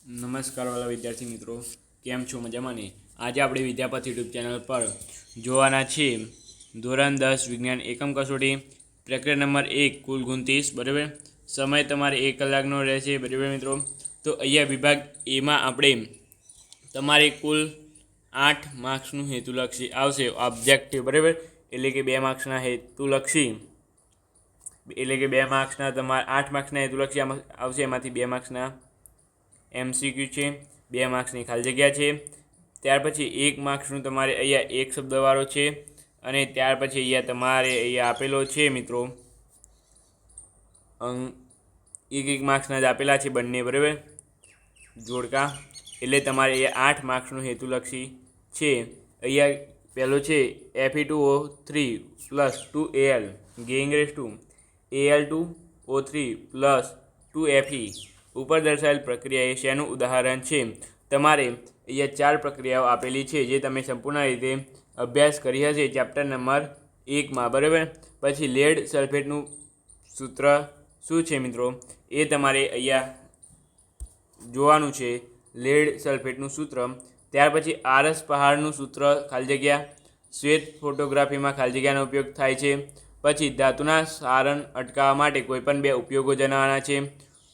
નમસ્કાર વાલા વિદ્યાર્થી મિત્રો, કેમ છો? મજામાં ને? આજે આપણે વિદ્યાપતિ યુટ્યુબ ચેનલ પર જોવાના છીએ ધોરણ 10 વિજ્ઞાન એકમ કસોટી પ્રક્રિયા નંબર 1 કુલ 29, બરાબર. સમય તમારે 1 કલાકનો રહેશે, બરાબર મિત્રો. તો અહીંયા વિભાગ એમાં આપણે તમારે કુલ 8 માર્ક્સનું હેતુલક્ષી આવશે, ઓબ્જેક્ટિવ, બરાબર. એટલે કે 2 માર્ક્સના હેતુલક્ષી, એટલે કે 2 માર્ક્સના તમારે 8 માર્ક્સના હેતુલક્ષી આવશે. એમાંથી 2 માર્ક્સના MCQ છે, 2 માર્ક્સની ખાલી જગ્યા છે. ત્યાર પછી 1 માર્ક્સનું તમારે અહીંયા એક શબ્દવાળો છે, અને ત્યાર પછી અહીંયા તમારે અહીંયા આપેલો છે મિત્રો એક માર્ક્સના જ આપેલા છે બંને, બરાબર, જોડકા. એટલે તમારે અહીંયા 8 માર્ક્સનું હેતુલક્ષી છે. અહીંયા પહેલો છે Fe2O3 + 2Al ગેઇંગ raise to Al2O3 + 2Fe ઉપર દર્શાવેલ પ્રક્રિયા એ શેનું ઉદાહરણ છે? તમારે અહીંયા 4 પ્રક્રિયાઓ આપેલી છે જે તમે સંપૂર્ણ રીતે અભ્યાસ કરી હશે ચેપ્ટર નંબર 1માં, બરાબર. પછી લેડ સલ્ફેટનું સૂત્ર શું છે મિત્રો, એ તમારે અહીંયા જોવાનું છે, લેડ સલ્ફેટનું સૂત્ર. ત્યાર પછી આરસ પહાડનું સૂત્ર ખાલી જગ્યા શ્વેત ફોટોગ્રાફીમાં ખાલી જગ્યાનો ઉપયોગ થાય છે. પછી ધાતુના સારણ અટકાવવા માટે કોઈપણ 2 ઉપયોગો જણાવવાના છે.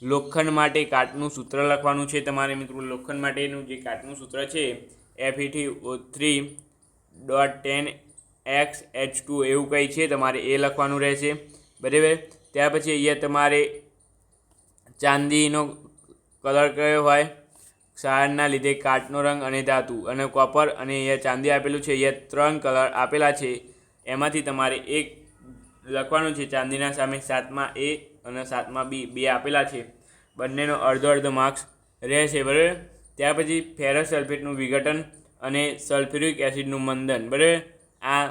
લોખંડ માટે કાટનું સૂત્ર લખવાનું છે તમારે મિત્રો. લોખંડ માટેનું જે કાટનું સૂત્ર છે Fe3O3.10X H2 એવું કંઈ છે, તમારે એ લખવાનું રહેશે, બરાબર. ત્યાર પછી અહીંયા તમારે ચાંદીનો કલર કયો હોય, સારણના લીધે કાટનો રંગ અને ધાતુ, અને કોપર અને અહીંયા ચાંદી આપેલું છે. અહીંયા 3 કલર આપેલા છે, એમાંથી તમારે એક લખવાનું છે. ચાંદીના સામે 7માં A અને 7માં B 2 આપેલા છે, બંનેનો અડધો માર્ક્સ રહેશે, બરાબર. ત્યાર પછી ફેરસ સલ્ફેટનું વિઘટન અને સલ્ફ્યુરિક એસિડનું મંદન, બરાબર. આ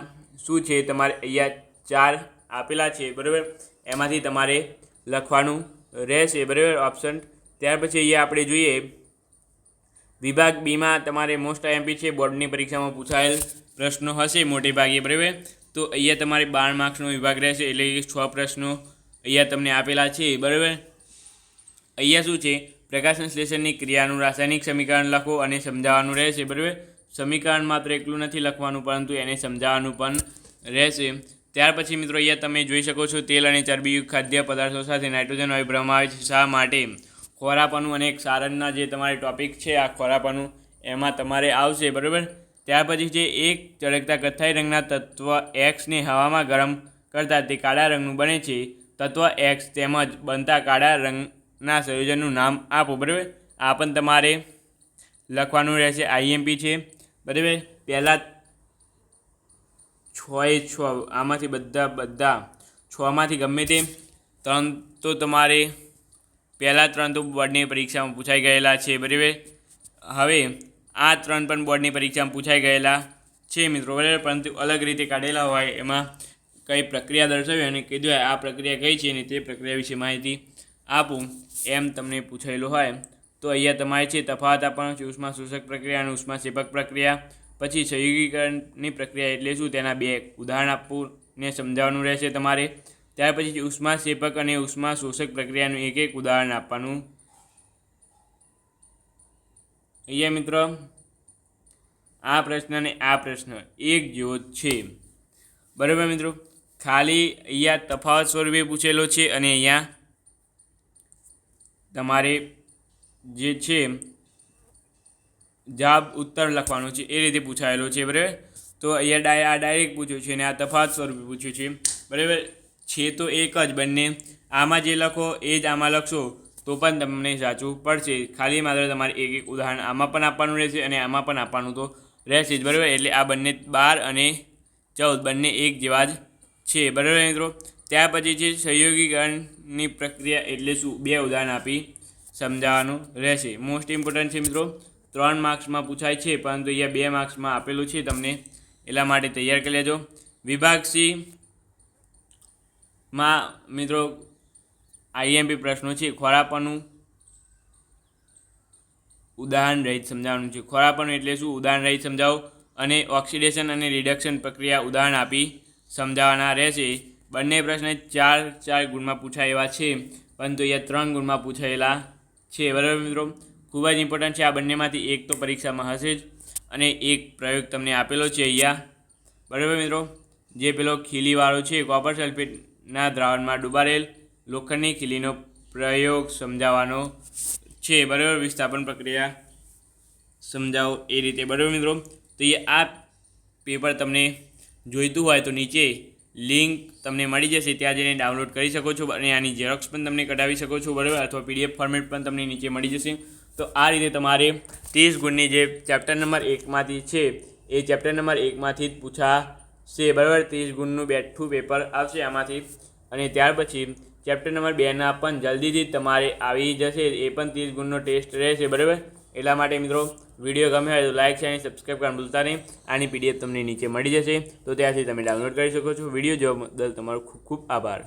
શું છે તમારે અહીંયા 4 આપેલા છે, બરાબર. એમાંથી તમારે લખવાનું રહેશે, બરાબર, ઓપ્શન. ત્યાર પછી અહીંયા આપણે જોઈએ વિભાગ બીમાં તમારે મોસ્ટ IMP છે, બોર્ડની પરીક્ષામાં પૂછાયેલ પ્રશ્નો હશે મોટે ભાગે, બરાબર. તો અહીંયા તમારે 12 માર્ક્સનો વિભાગ રહેશે, એટલે કે 6 પ્રશ્નો અહીંયા તમને આપેલા છે, બરાબર. અહીંયા શું છે, પ્રકાશ સંશ્લેષણની ક્રિયાનું રાસાયણિક સમીકરણ લખો અને સમજાવવાનું રહેશે, બરાબર. સમીકરણ માત્ર એકલું નથી લખવાનું, પરંતુ એને સમજાવવાનું પણ રહેશે. ત્યાર પછી મિત્રો અહીંયા તમે જોઈ શકો છો તેલ અને ચરબીયુક્ત ખાદ્ય પદાર્થો સાથે નાઇટ્રોજન વાયુ ભરવામાં આવે છે, શા માટે? ખોરાપાનું અને સારણના જે તમારે ટોપિક છે આ ખોરાપાનું, એમાં તમારે આવશે, બરાબર. ત્યાર પછી જે એક ચળકતા કથ્થાઈ રંગના તત્વ Xને હવામાં ગરમ કરતાં તે કાળા રંગનું બને છે. તત્વ X તેમજ બનતા કાળા રંગના સંયોજનનું નામ આપો, બરાબર. આ પણ તમારે લખવાનું રહેશે, IMP છે, બરાબર. પહેલાં 6 આમાંથી બધા 6માંથી ગમે તે 3 તો તમારે પહેલાં 3 તો બોર્ડની પરીક્ષામાં પૂછાઈ ગયેલા છે, બરાબર. હવે આ 3 પણ બોર્ડની પરીક્ષામાં પૂછાઈ ગયેલા છે મિત્રો, બરાબર, પરંતુ અલગ રીતે કાઢેલા હોય, એમાં કઈ પ્રક્રિયા દર્શાવી અને કીધું હોય આ પ્રક્રિયા કઈ છે અને તે પ્રક્રિયા વિશે માહિતી આપું એમ તમને પૂછાયેલું હોય. તો અહીંયા તમારે છે તફાવત આપવાનો છે, ઉષ્મા શોષક પ્રક્રિયા અને ઉષ્માક્ષેપક પ્રક્રિયા. પછી સંયોગીકરણની પ્રક્રિયા એટલે શું, તેના 2 ઉદાહરણ આપવું ને સમજાવવાનું રહેશે તમારે. ત્યાર પછી ઉષ્માક્ષેપક અને ઉષ્મા શોષક પ્રક્રિયાનું એક ઉદાહરણ આપવાનું. અહીંયા મિત્રો આ પ્રશ્ન અને આ પ્રશ્ન એક જેવો જ છે, બરાબર મિત્રો. ખાલી અહીંયા તફાવત સ્વરૂપે પૂછેલો છે અને અહીંયા તમારે જે છે જવાબ ઉત્તર લખવાનો છે, એ રીતે પૂછાયેલો છે, બરાબર. તો અહીંયા આ ડાયરેક્ટ પૂછ્યું છે અને આ તફાવત સ્વરૂપે પૂછ્યું છે, બરાબર. છે તો એક જ બંને, આમાં જે લખો એ જ આમાં લખશો તો પણ તમને સાચું પડશે. ખાલી માત્ર તમારે એક ઉદાહરણ આમાં પણ આપવાનું રહેશે અને આમાં પણ આપવાનું તો રહેશે જ, બરાબર. એટલે આ બંને 12 અને 14 બંને એક જેવા જ છે, બરાબર મિત્રો. ત્યાર પછી છે સંયોગીકરણની પ્રક્રિયા એટલે શું, 2 ઉદાહરણ આપી સમજાવવાનું રહેશે. મોસ્ટ ઇમ્પોર્ટન્ટ છે મિત્રો, 3 માર્ક્સમાં પૂછાય છે, પરંતુ અહીંયા 2 માર્ક્સમાં આપેલું છે તમને, એટલા માટે તૈયાર કરી લેજો. વિભાગ C-માં મિત્રો IMP પ્રશ્નો છે. ખોરાપાનું ઉદાહરણ રહિત સમજાવવાનું છે. ખોરાપાનું એટલે શું, ઉદાહરણ રહિત સમજાવો, અને ઓક્સિડેશન અને રિડક્શન પ્રક્રિયા ઉદાહરણ આપી સમજાવવાના રહેશે. બંને પ્રશ્ન 4 ગુણમાં પૂછાય એવા છે, પરંતુ અહીંયા 3 ગુણમાં પૂછાયેલા છે, બરાબર મિત્રો. ખૂબ જ ઇમ્પોર્ટન્ટ છે. આ બંનેમાંથી એક તો પરીક્ષામાં હશે જ, અને એક પ્રયોગ તમને આપેલો છે અહીંયા, બરાબર મિત્રો, જે પેલો ખીલીવાળો છે, કોપર સલ્ફેટના દ્રાવણમાં ડુબાડેલ લોખંડની ખીલીનો પ્રયોગ સમજાવવાનો છે, બરાબર, વિસ્થાપન પ્રક્રિયા સમજાવો એ રીતે, બરાબર મિત્રો. તો એ આ પેપર તમને જોઈતું હોય તો નીચે લિંક તમને મળી જશે, ત્યાં જઈને ડાઉનલોડ કરી શકો છો, અને આની ઝેરોક્સ પણ તમને કઢાવી શકો છો, બરાબર, અથવા PDF ફોર્મેટ પણ તમને નીચે મળી જશે. તો આ રીતે તમારે 30 ગુણની જે ચેપ્ટર નંબર 1માંથી છે એ ચેપ્ટર નંબર 1માંથી જ પૂછાશે, બરાબર. 30 ગુણનું બેઠું પેપર આવશે આમાંથી, અને ત્યાર પછી ચેપ્ટર નંબર 2ના પણ જલ્દીથી તમારે આવી જશે, એ પણ 30 ગુણનો ટેસ્ટ રહેશે, બરાબર. એટલા માટે મિત્રો વિડીયો ગમે હોય તો લાઇક છે અને સબસ્ક્રાઈબ કરવાનું ભૂલતા નહીં. આની PDF તમને નીચે મળી જશે, તો ત્યાંથી તમે ડાઉનલોડ કરી શકો છો. વિડીયો જોવા બદલ તમારો ખૂબ ખૂબ આભાર.